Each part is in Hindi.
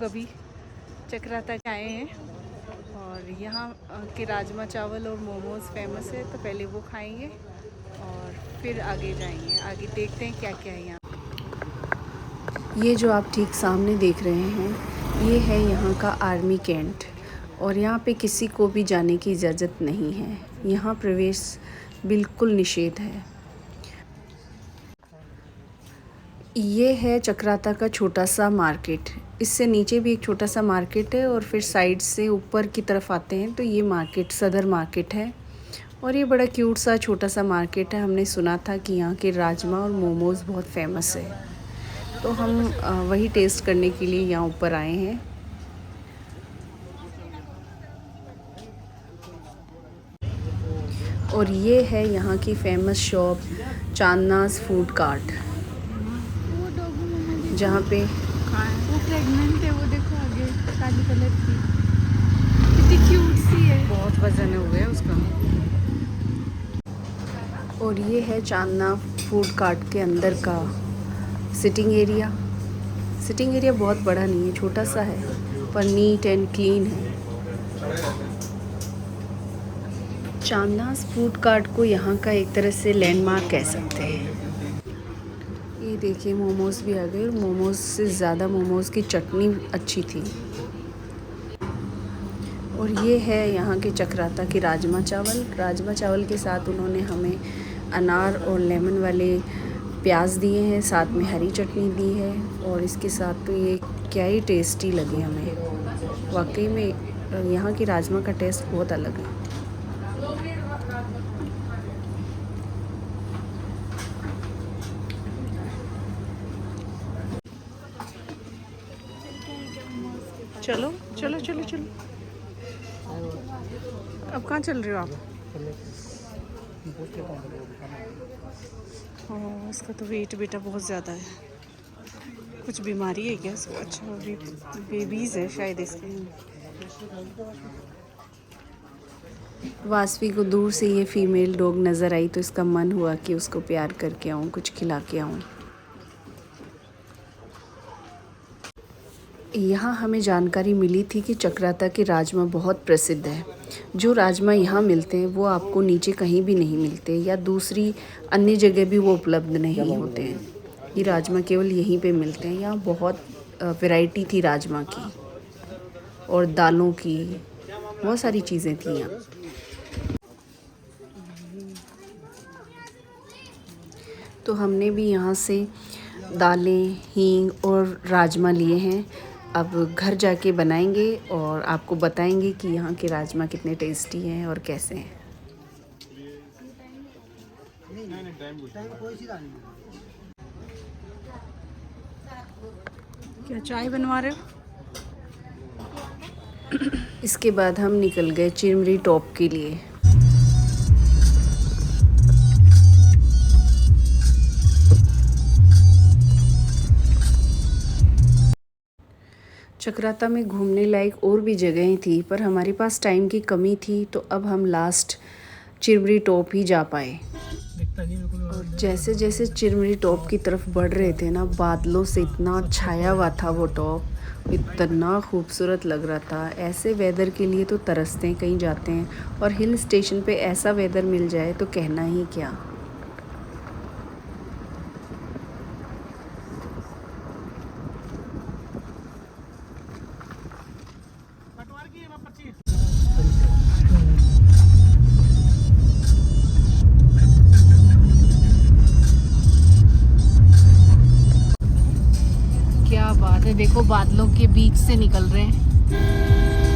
लोग अभी चक्राता के आए हैं और यहाँ के राजमा चावल और मोमोज़ फेमस है, तो पहले वो खाएंगे और फिर आगे जाएंगे। आगे देखते हैं क्या क्या है यहाँ। ये जो आप ठीक सामने देख रहे हैं, ये है यहाँ का आर्मी कैंट और यहाँ पे किसी को भी जाने की इजाज़त नहीं है। यहाँ प्रवेश बिल्कुल निषेध है। ये है चक्राता का छोटा सा मार्केट। इससे नीचे भी एक छोटा सा मार्केट है और फिर साइड से ऊपर की तरफ आते हैं तो ये मार्केट सदर मार्केट है और ये बड़ा क्यूट सा छोटा सा मार्केट है। हमने सुना था कि यहाँ के राजमा और मोमोज़ बहुत फेमस है, तो हम वही टेस्ट करने के लिए यहाँ ऊपर आए हैं। और ये है यहाँ की फेमस शॉप चांदनाज़ फूड कार्ट, जहाँ पे वो प्रेग्नेंट है, वो देखो आगे काली कलर की, कितनी क्यूट सी है। बहुत वजन हो गया उसका। और ये है चांदना फूड कार्ट के अंदर का सिटिंग एरिया। सिटिंग एरिया बहुत बड़ा नहीं है, छोटा सा है, पर नीट एंड क्लीन है। चांदनाज़ फूड कार्ट को यहाँ का एक तरह से लैंडमार्क कह सकते हैं। ये देखिए मोमोज़ भी आ गए और मोमोज़ से ज़्यादा मोमोज़ की चटनी अच्छी थी। और ये है यहाँ के चक्राता के राजमा चावल। राजमा चावल के साथ उन्होंने हमें अनार और लेमन वाले प्याज दिए हैं, साथ में हरी चटनी दी है और इसके साथ तो ये क्या ही टेस्टी लगे हमें। वाकई में यहाँ की राजमा का टेस्ट बहुत अलग है। चलो चलो चलो चलो, अब कहाँ चल रहे हो आप? हाँ, इसका तो वेट बेटा बहुत ज़्यादा है। कुछ बीमारी है क्या इसको? अच्छा, अभी बेबीज़ है शायद इसके। वासवी को दूर से ये फीमेल डॉग नज़र आई तो इसका मन हुआ कि उसको प्यार करके आऊँ, कुछ खिला के आऊँ। यहाँ हमें जानकारी मिली थी कि चक्राता के राजमा बहुत प्रसिद्ध है। जो राजमा यहाँ मिलते हैं वो आपको नीचे कहीं भी नहीं मिलते या दूसरी अन्य जगह भी वो उपलब्ध नहीं होते हैं। ये राजमा केवल यहीं पे मिलते हैं। यहाँ बहुत वैरायटी थी राजमा की और दालों की, बहुत सारी चीज़ें थी यहाँ। तो हमने भी यहाँ से दालें, हींग और राजमा लिए हैं। अब घर जाके बनाएंगे और आपको बताएंगे कि यहाँ के राजमा कितने टेस्टी हैं और कैसे हैं। क्या चाय बनवा रहे हो? इसके बाद हम निकल गए चिरमरी टॉप के लिए। चक्राता में घूमने लायक और भी जगहें थी, पर हमारे पास टाइम की कमी थी तो अब हम लास्ट चिरमरी टॉप ही जा पाए। और जैसे जैसे चिरमरी टॉप की तरफ बढ़ रहे थे ना, बादलों से इतना छाया हुआ था वो टॉप, इतना खूबसूरत लग रहा था। ऐसे वेदर के लिए तो तरसते हैं, कहीं जाते हैं और हिल स्टेशन पे ऐसा वेदर मिल जाए तो कहना ही क्या। क्या बात है, देखो बादलों के बीच से निकल रहे हैं,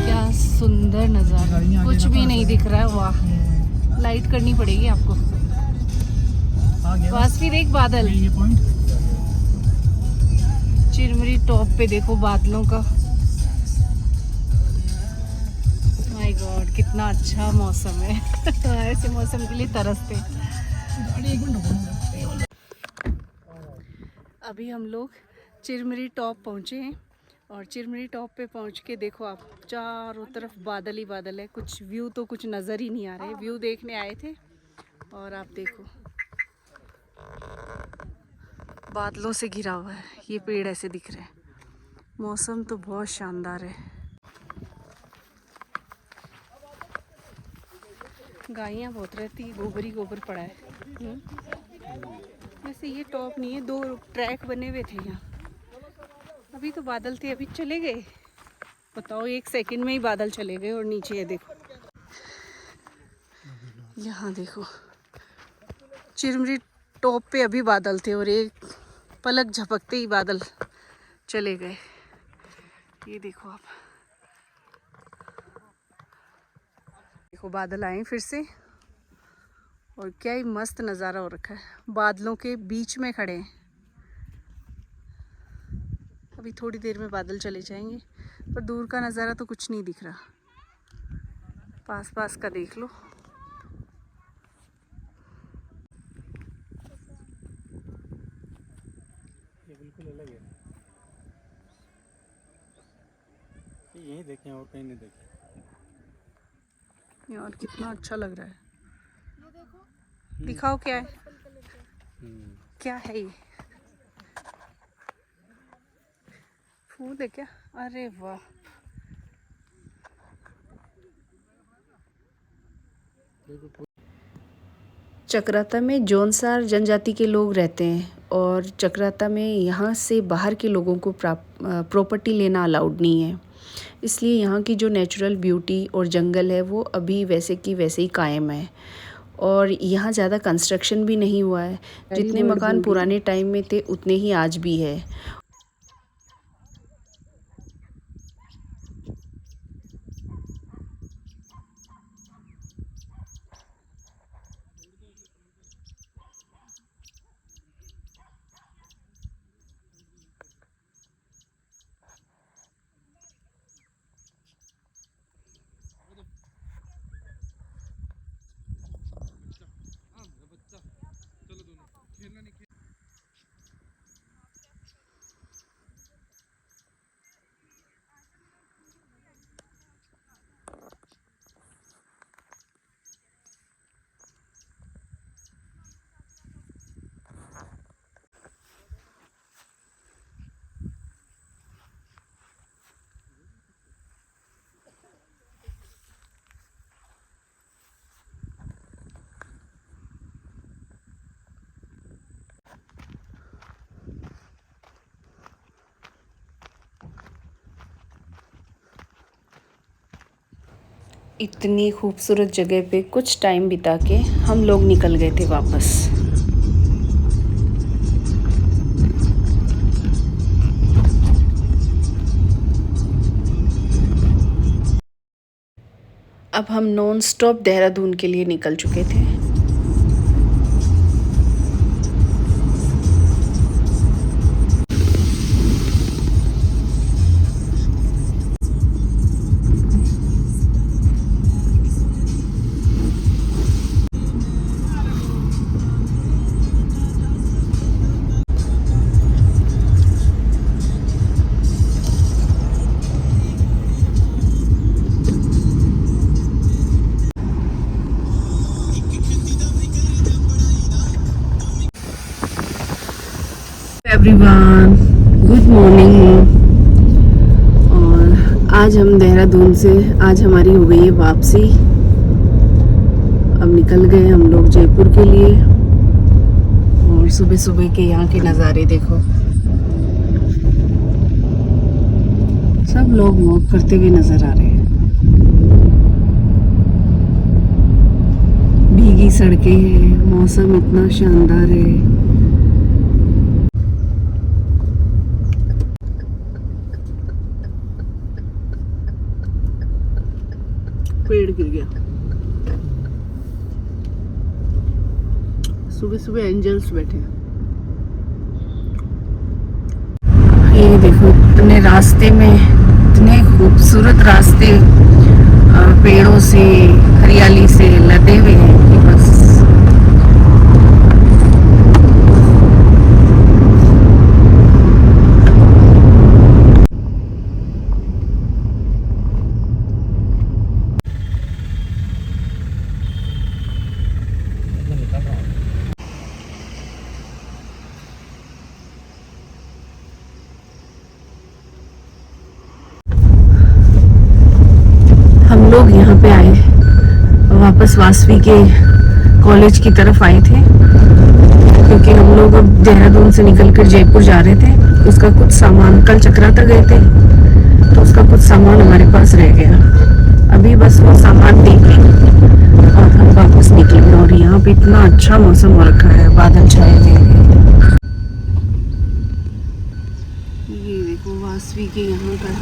क्या सुंदर नज़ारा। कुछ भी नहीं दिख रहा है। वाह, लाइट करनी पड़ेगी आपको। पास भी देख बादल, चिरमरी टॉप पे देखो बादलों का। माय गॉड, कितना अच्छा मौसम है। ऐसे मौसम के लिए तरसते। अभी हम लोग चिरमरी टॉप पहुँचे हैं और चिरमरी टॉप पे पहुँच के देखो आप, चारों तरफ बादल ही बादल है। कुछ व्यू तो कुछ नज़र ही नहीं आ रहे। व्यू देखने आए थे और आप देखो बादलों से घिरा हुआ है, ये पेड़ ऐसे दिख रहे हैं। मौसम तो बहुत शानदार है। गायें बहुत रहती, गोबर ही गोबर पड़ा है। वैसे ये टॉप नहीं है, 2 ट्रैक बने हुए थे यहाँ। अभी तो बादल थे, अभी चले गए। बताओ 1 सेकंड में ही बादल चले गए। और नीचे है देखो, यहाँ देखो चिरमरी टॉप पे अभी बादल थे और एक पलक झपकते ही बादल चले गए। ये देखो आप, देखो बादल आए फिर से और क्या ही मस्त नज़ारा हो रखा है। बादलों के बीच में खड़े हैं। अभी थोड़ी देर में बादल चले जाएंगे, पर दूर का नज़ारा तो कुछ नहीं दिख रहा। पास पास का देख लो। ये बिल्कुल अलग है। यहीं देखें और कहीं नहीं देखें। यार कितना अच्छा लग रहा है। दिखाओ क्या है, क्या है ये? फूल है क्या? अरे वाह, चक्राता में जौनसार जनजाति के लोग रहते हैं और चक्राता में यहाँ से बाहर के लोगों को प्रॉपर्टी लेना अलाउड नहीं है। इसलिए यहाँ की जो नेचुरल ब्यूटी और जंगल है वो अभी वैसे की वैसे ही कायम है। और यहाँ ज़्यादा कंस्ट्रक्शन भी नहीं हुआ है। जितने मकान पुराने टाइम में थे उतने ही आज भी है। इतनी खूबसूरत जगह पे कुछ टाइम बिता के हम लोग निकल गए थे वापस। अब हम नॉन स्टॉप देहरादून के लिए निकल चुके थे। Everyone, good morning. और आज हम देहरादून से, आज हमारी हो गई है वापसी। अब निकल गए हम लोग जयपुर के लिए। और सुबह सुबह के यहाँ के नज़ारे देखो, सब लोग वॉक करते हुए नज़र आ रहे हैं। भीगी सड़कें हैं, मौसम इतना शानदार है। पेड़ गिर गया। सुबह सुबह एंजल्स बैठे हैं। ये देखो, इतने रास्ते में, इतने खूबसूरत रास्ते पेड़ों से, हरियाली से लदे हुए हैं कि बस। हम लोग यहाँ पे आए, वापस वासवी के कॉलेज की तरफ आए थे, क्योंकि हम लोग अब देहरादून से निकलकर जयपुर जा रहे थे। उसका कुछ सामान, कल चक्राता गए थे तो उसका कुछ सामान हमारे पास रह गया। अभी बस वो सामान देके और हम वापस निकले। और यहाँ पे इतना अच्छा मौसम हो रखा है, बादल छाए हुए हैं। ये देखो वासवी के यहाँ का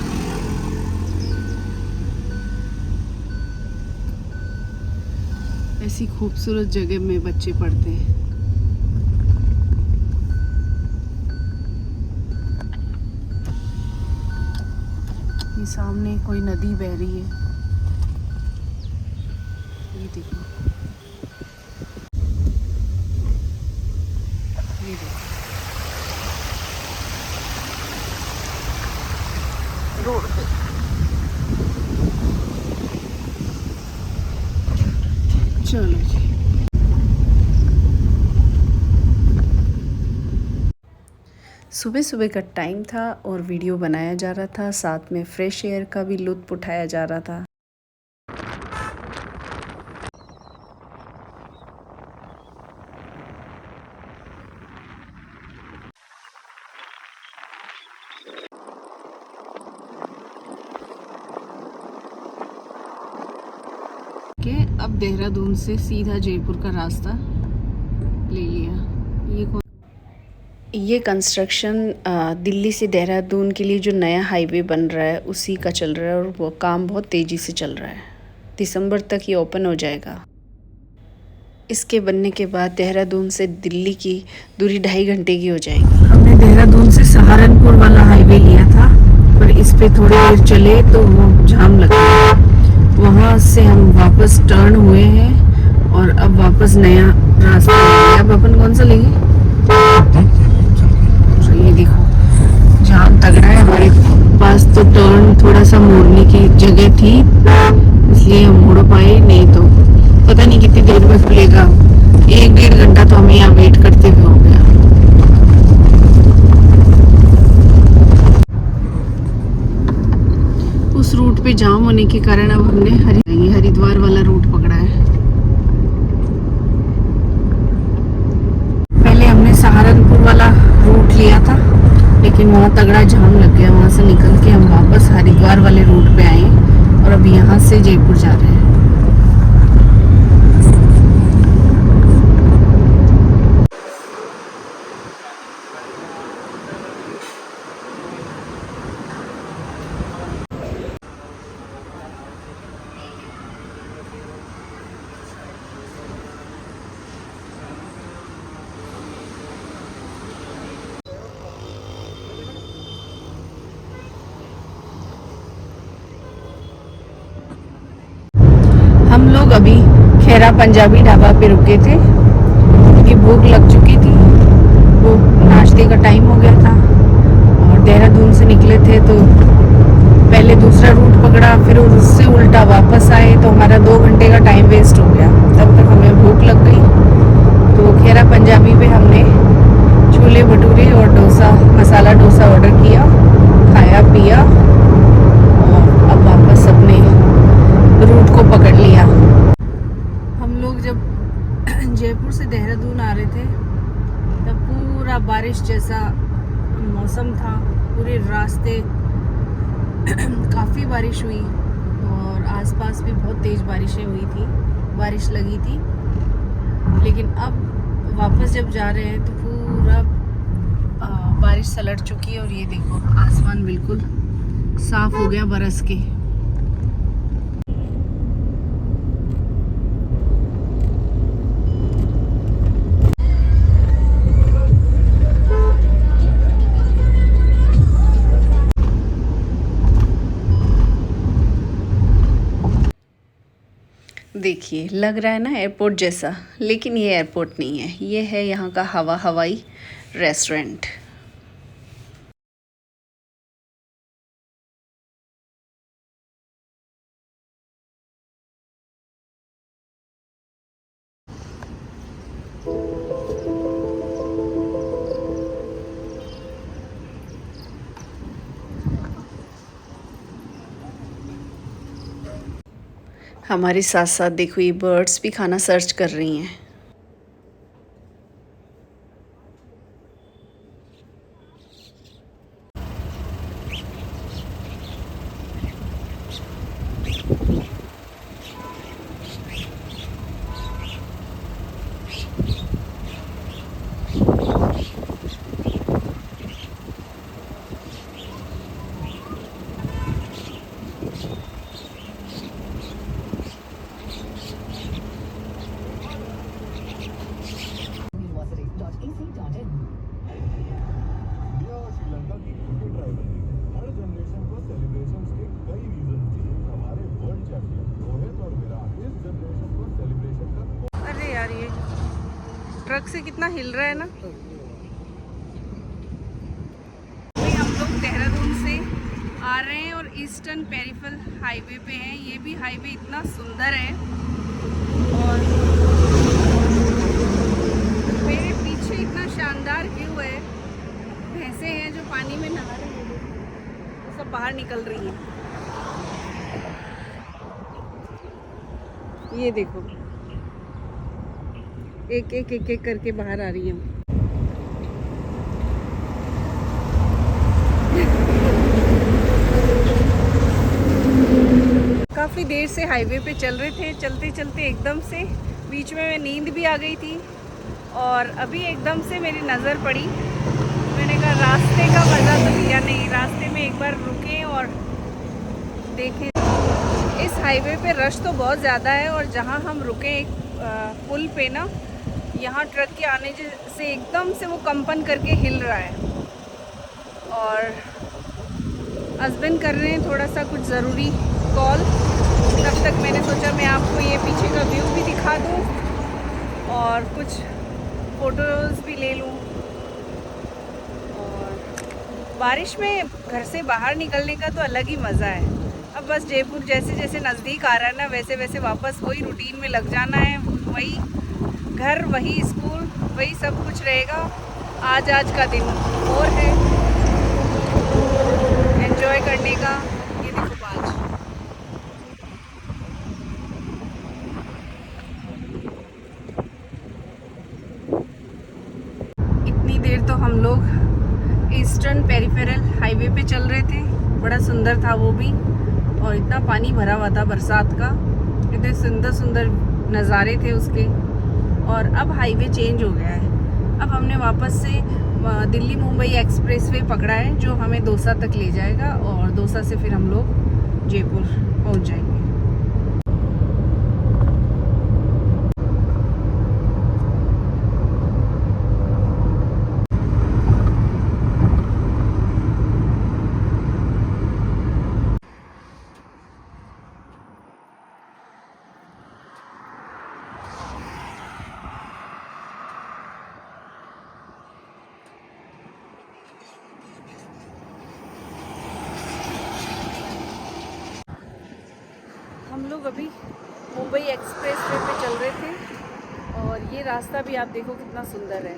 ऐसी खूबसूरत जगह में बच्चे पढ़ते हैं। ये सामने कोई नदी बह रही है, ये देखो, ये देखो रोड पे। चलो जी, सुबह सुबह का टाइम था और वीडियो बनाया जा रहा था, साथ में फ्रेश एयर का भी लुत्फ उठाया जा रहा था। अब देहरादून से सीधा जयपुर का रास्ता ले लिया। ये कंस्ट्रक्शन दिल्ली से देहरादून के लिए जो नया हाईवे बन रहा है उसी का चल रहा है, और वो काम बहुत तेज़ी से चल रहा है। दिसंबर तक ये ओपन हो जाएगा। इसके बनने के बाद देहरादून से दिल्ली की दूरी 2.5 घंटे की हो जाएगी। हमने देहरादून से सहारनपुर वाला हाईवे लिया था, पर इस पे थोड़ी देर चले तो वो जाम लग गया। वहाँ से हम वापस टर्न हुए हैं और अब वापस नया रास्ता लेंगे। अब अपन कौन सा लेंगे? तो ये देखो जाम तगड़ा है हमारे पास, तो टर्न थोड़ा सा मोड़ने की जगह थी, इसलिए हम मोड़ पाए, नहीं तो पता नहीं कितनी देर में खुलेगा। 1-1.5 घंटा तो हमें यहाँ वेट करते हुए हो गया। उस रूट पे जाम होने के कारण अब हमने हरिद्वार वाला रूट पकड़ा है। पहले हमने सहारनपुर वाला रूट लिया था, लेकिन वहाँ तगड़ा जाम लग गया। वहाँ से निकल के हम वापस हरिद्वार वाले रूट पे आए और अब यहाँ से जयपुर जा रहे हैं। हम लोग अभी खेरा पंजाबी ढाबा पे रुके थे, क्योंकि भूख लग चुकी थी। वो नाश्ते का टाइम हो गया था और देहरादून से निकले थे तो पहले दूसरा रूट पकड़ा, फिर उससे उल्टा वापस आए, तो हमारा 2 घंटे का टाइम वेस्ट हो गया। तब तक हमें भूख लग गई, तो खेरा पंजाबी पे हमने छोले भटूरे और डोसा, मसाला डोसा ऑर्डर किया, खाया पिया और अब वापस अपने रूट को पकड़ लिया। हम लोग जब जयपुर से देहरादून आ रहे थे तब पूरा बारिश जैसा मौसम था, पूरे रास्ते काफ़ी बारिश हुई और आसपास भी बहुत तेज़ बारिशें हुई थी, बारिश लगी थी। लेकिन अब वापस जब जा रहे हैं तो पूरा बारिश सलट चुकी है और ये देखो आसमान बिल्कुल साफ हो गया बरस के। देखिए लग रहा है ना एयरपोर्ट जैसा, लेकिन ये एयरपोर्ट नहीं है, ये है यहाँ का हवाई रेस्टोरेंट। हमारे साथ साथ देखो ये बर्ड्स भी खाना सर्च कर रही हैं। इंडिया और श्रीलंका की क्रिकेट राइवलरी हर जनरेशन को सेलिब्रेशंस के कई रीजन थे। हमारे वर्ल्ड चैंपियन रोहित और विराट इस जनरेशन को सेलिब्रेशन का अरे यार ये ट्रक से कितना हिल रहा है ना। अभी हम लोग देहरादून से आ रहे हैं और ईस्टर्न पेरिफेरल हाईवे पे हैं। ये भी हाईवे इतना सुंदर है और मेरे पीछे इतना शानदार व्यू है। भैंसे हैं जो पानी में नहा रही हैं, वो सब बाहर निकल रही हैं। ये देखो एक एक एक एक करके बाहर आ रही हैं। काफ़ी देर से हाईवे पे चल रहे थे, चलते चलते एकदम से बीच में नींद भी आ गई थी और अभी एकदम से मेरी नज़र पड़ी। मैंने कहा रास्ते का मज़ा तो लिया नहीं, रास्ते में एक बार रुके और देखें। इस हाईवे पे रश तो बहुत ज़्यादा है और जहाँ हम रुके एक पुल पे ना, यहाँ ट्रक के आने से एकदम से वो कंपन करके हिल रहा है और हस्बैंड कर रहे हैं थोड़ा सा कुछ ज़रूरी कॉल। तब तक मैंने सोचा मैं आपको ये पीछे का व्यू भी दिखा दूँ और कुछ फ़ोटोज़ भी ले लूँ। और बारिश में घर से बाहर निकलने का तो अलग ही मज़ा है। अब बस जयपुर जैसे जैसे नज़दीक आ रहा है ना, वैसे वैसे वापस वही रूटीन में लग जाना है। वही घर, वही स्कूल, वही सब कुछ रहेगा। आज का दिन और है एंजॉय करने का। ये देखो बाज, इतनी देर तो हम लोग ईस्टर्न पेरिफेरल हाईवे पे चल रहे थे। बड़ा सुंदर था वो भी और इतना पानी भरा हुआ था बरसात का, इतने सुंदर सुंदर नज़ारे थे उसके। और अब हाईवे चेंज हो गया है। अब हमने वापस से दिल्ली मुंबई एक्सप्रेसवे पकड़ा है जो हमें दौसा तक ले जाएगा और दौसा से फिर हम लोग जयपुर पहुंच जाएंगे। हम लोग अभी मुंबई एक्सप्रेसवे पे चल रहे थे और ये रास्ता भी आप देखो कितना सुंदर है।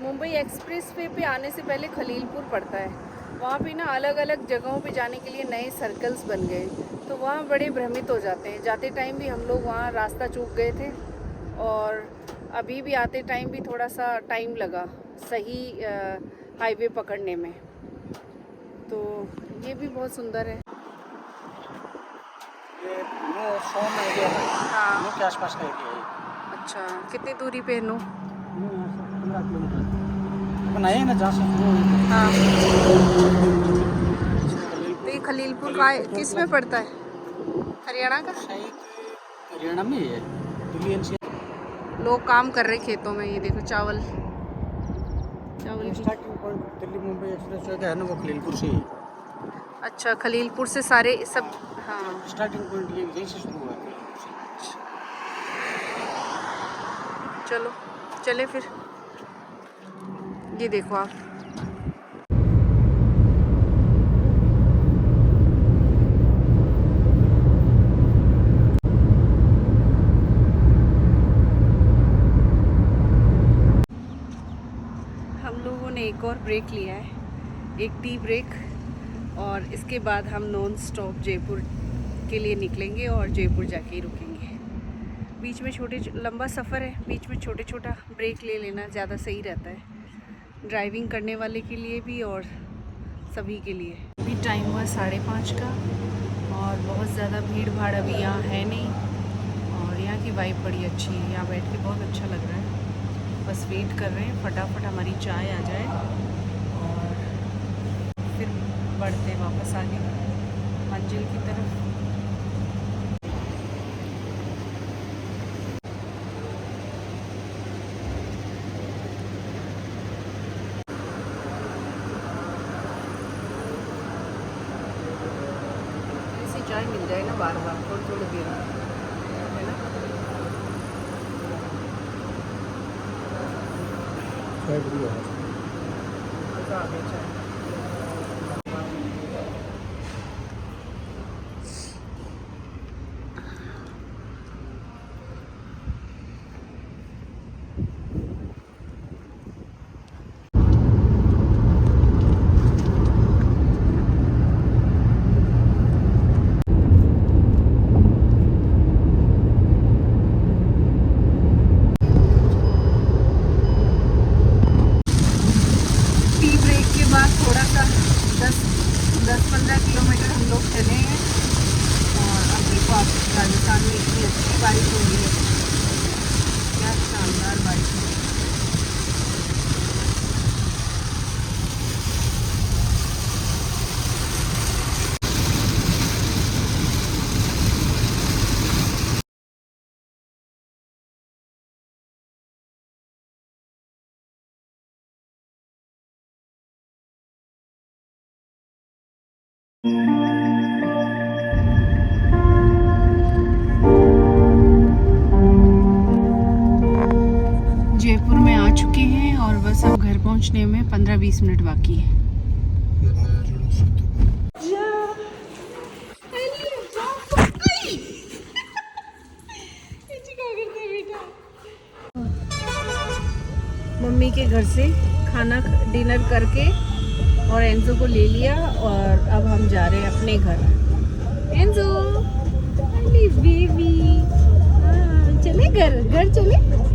मुंबई एक्सप्रेसवे पे आने से पहले खलीलपुर पड़ता है। वहाँ पे ना अलग अलग जगहों पे जाने के लिए नए सर्कल्स बन गए, तो वहाँ बड़े भ्रमित हो जाते हैं। जाते टाइम भी हम लोग वहाँ रास्ता चूक गए थे और अभी भी आते टाइम भी थोड़ा सा टाइम लगा सही हाईवे पकड़ने में। तो ये भी बहुत सुंदर है। ये 100 में एरिया है, हाँ के आसपास का एरिया है। अच्छा, कितनी दूरी पे है नो? यहाँ से 15 किलोमीटर बनाए हैं ना जहाँ से शुरू हुई थी। हाँ, तो ये खलीलपुर का किस में पड़ता है? हरियाणा का? शायद हरियाणा में ही है, दिल्ली एनसीआर। लोग काम कर रहे खेतों में। ये देखो चावल की। Starting point Delhi Mumbai express है ना, वो खलीलपुर से ही है। अच्छा, खलीलपुर से सारे सब। हाँ, स्टार्टिंग पॉइंट ये यहीं से शुरू हुआ है। चलो चले फिर। ये देखो आप, हम लोगों ने एक और ब्रेक लिया है, एक टी ब्रेक, और इसके बाद हम नॉन स्टॉप जयपुर के लिए निकलेंगे और जयपुर जाके ही रुकेंगे। बीच में लंबा सफ़र है, बीच में छोटा ब्रेक ले लेना ज़्यादा सही रहता है, ड्राइविंग करने वाले के लिए भी और सभी के लिए। अभी टाइम हुआ 5:30 का और बहुत ज़्यादा भीड़ भाड़ अभी यहाँ है नहीं और यहाँ की वाइब बड़ी अच्छी है, यहाँ बैठ के बहुत अच्छा लग रहा है। बस वेट कर रहे हैं फटाफट हमारी चाय आ जाए और फिर बढ़ते वापस आगे मंजिल की तरफ। ऐसी चाय मिल जाए ना बार बार, थोड़ी देर में, है ना। मज़ा आ गया चाय। थोड़ा सा 10-15 किलोमीटर हम लोग चले हैं और अब देखो आप राजस्थान में इतनी अच्छी बारिश हो रही है, क्या शानदार बारिश है। जयपुर में आ चुके हैं और बस अब घर पहुंचने में 15-20 मिनट बाकी है। मम्मी के घर से डिनर करके और एंजो को ले लिया और अब हम जा रहे हैं अपने घर। एंजो बेबी चले घर चले।